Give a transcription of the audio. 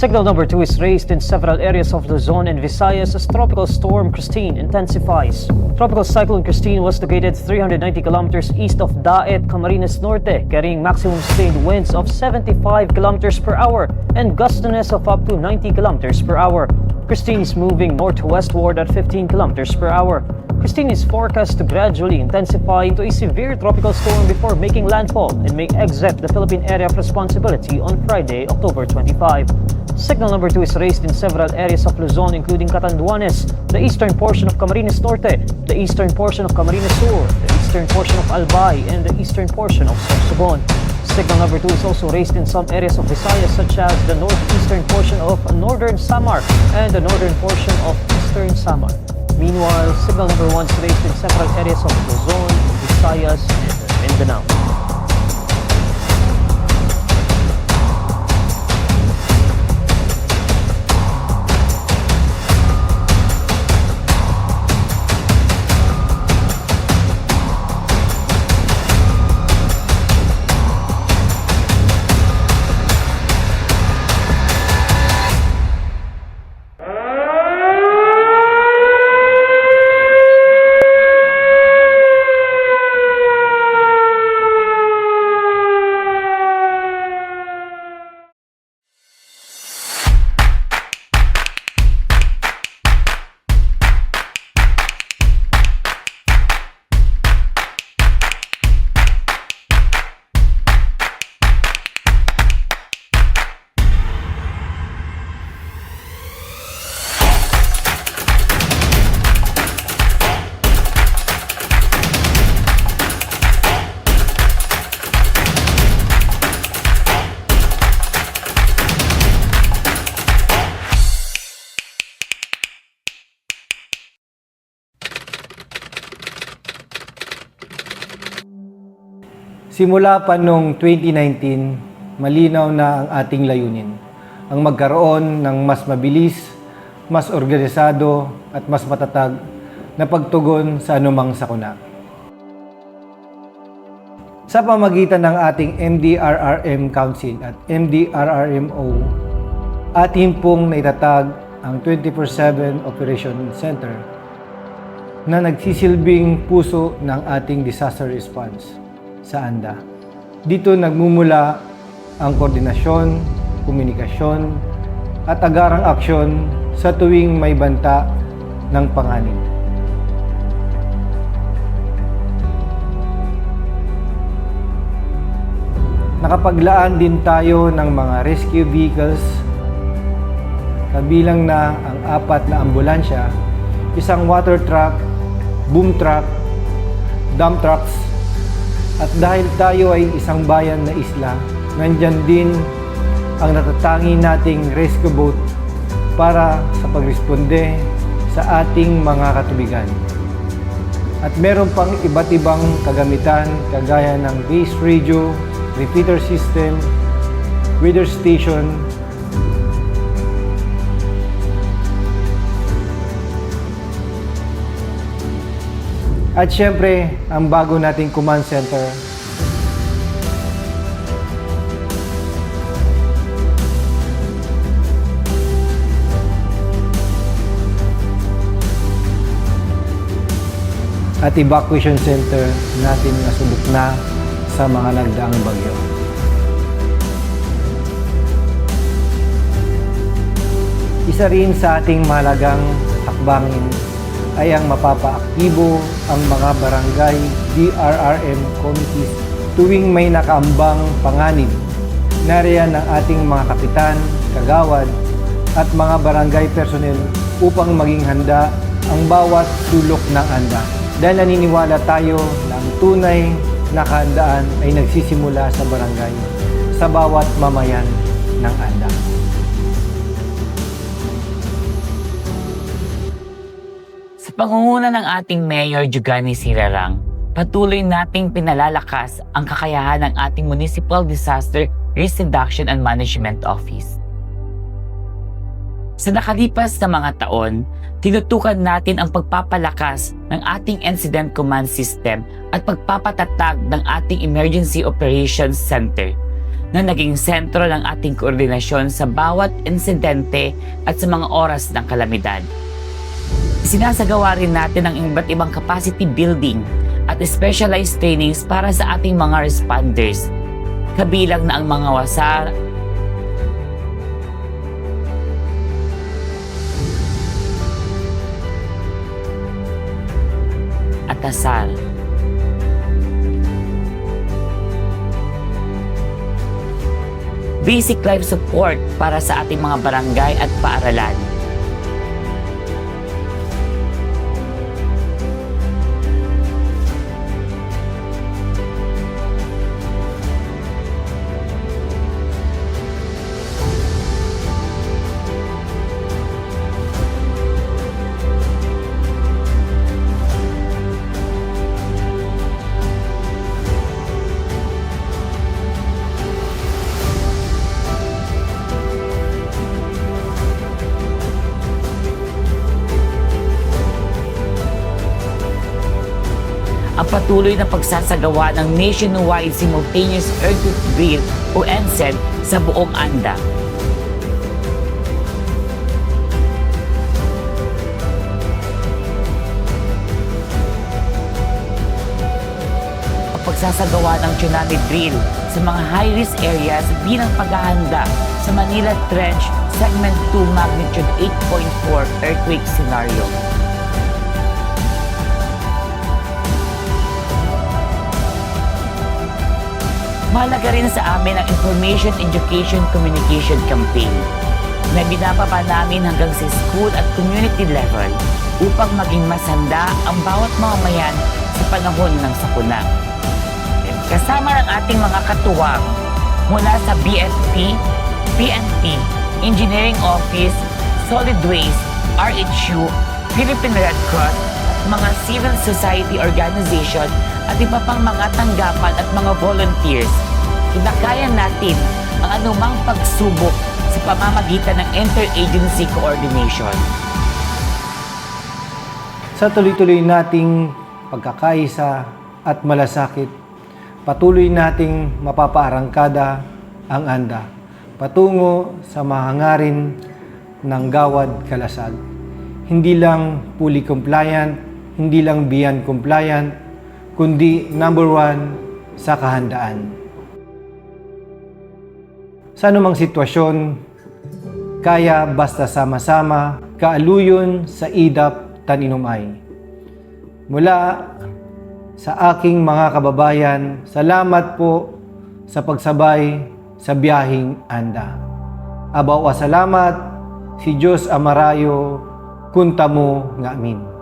Signal number 2 is raised in several areas of Luzon and Visayas as Tropical Storm Christine intensifies. Tropical Cyclone Christine was located 390 kilometers east of Daet, Camarines Norte, carrying maximum sustained winds of 75 kilometers per hour and gustiness of up to 90 kilometers per hour. Christine is moving northwestward at 15 kilometers per hour. Christine is forecast to gradually intensify into a severe tropical storm before making landfall and may exit the Philippine area of responsibility on Friday, October 25. Signal number 2 is raised in several areas of Luzon including Catanduanes, the eastern portion of Camarines Norte, the eastern portion of Camarines Sur, the eastern portion of Albay, and the eastern portion of Sorsogon. Signal number 2 is also raised in some areas of Visayas such as the northeastern portion of northern Samar and the northern portion of eastern Samar. Meanwhile, signal number 1 is raised in several areas of Luzon, Visayas, and Mindanao. Simula pa noong 2019, malinaw na ang ating layunin, ang magkaroon ng mas mabilis, mas organisado at mas matatag na pagtugon sa anumang sakuna. Sa pamagitan ng ating MDRRM Council at MDRRMO, ating pong naitatag ang 24/7 Operation Center na nagsisilbing puso ng ating disaster response sa ANDA. Dito nagmumula ang koordinasyon, komunikasyon, at agarang aksyon sa tuwing may banta ng panganib. Nakapaglaan din tayo ng mga rescue vehicles, kabilang na ang 4 na ambulansya, isang water truck, boom truck, dump trucks. At dahil tayo ay isang bayan na isla, nandyan din ang natatangi nating rescue boat para sa pagresponde sa ating mga katubigan. At meron pang iba't ibang kagamitan kagaya ng base radio, repeater system, weather station, at syempre, ang bago nating command center. At evacuation center natin na subok na sa mga nagdaang bagyo. Isa rin sa ating mahalagang hakbangin ay ang mapapaaktibo ang mga barangay DRRM committees tuwing may nakaambang panganib. Nariyan ang ating mga kapitan, kagawad, at mga barangay personnel upang maging handa ang bawat sulok ng ANDA. Dahil naniniwala tayo na ang tunay na kahandaan ay nagsisimula sa barangay, sa bawat mamayan ng ANDA. Sa pangunguna ng ating Mayor Jugani Sirarang, patuloy nating pinalalakas ang kakayahan ng ating Municipal Disaster Risk Reduction and Management Office. Sa nakalipas na mga taon, tinutukan natin ang pagpapalakas ng ating Incident Command System at pagpapatatag ng ating Emergency Operations Center. na naging sentro ng ating koordinasyon sa bawat insidente at sa mga oras ng kalamidad. Sinasagawa rin natin ang iba't ibang capacity building at specialized trainings para sa ating mga responders, kabilang na ang mga wasar, at asar. Basic life support para sa ating mga barangay at paaralan. Ang patuloy na pagsasagawa ng Nationwide Simultaneous Earthquake Drill o NSED sa buong ANDA. Ang pagsasagawa ng tsunami drill sa mga high-risk areas bilang paghahanda sa Manila Trench Segment 2 Magnitude 8.4 earthquake scenario. Mahalaga rin sa amin ang Information Education Communication Campaign na binababa namin hanggang sa school at community level upang maging mas handa ang bawat mamamayan sa panahon ng sakuna. Kasama ng ating mga katuwang mula sa BFP, PNP, Engineering Office, Solid Waste, RHU, Philippine Red Cross, mga civil society organization at iba pang mga tanggapan at mga volunteers, kinakayan natin ang anumang pagsubok sa pamamagitan ng interagency coordination. Sa tuloy-tuloy nating pagkakaisa at malasakit, patuloy nating mapapaarangkada ang ANDA patungo sa mahangarin ng Gawad Kalasag. Hindi lang fully compliant, hindi lang beyond compliant, kundi number 1 sa kahandaan. Sa anumang sitwasyon, kaya basta sama-sama, kaaluyon sa idap taninumay. Mula sa aking mga kababayan, salamat po sa pagsabay sa biyaheng ANDA. Abaw salamat, si Diyos amarayo, kuntamo nga amin.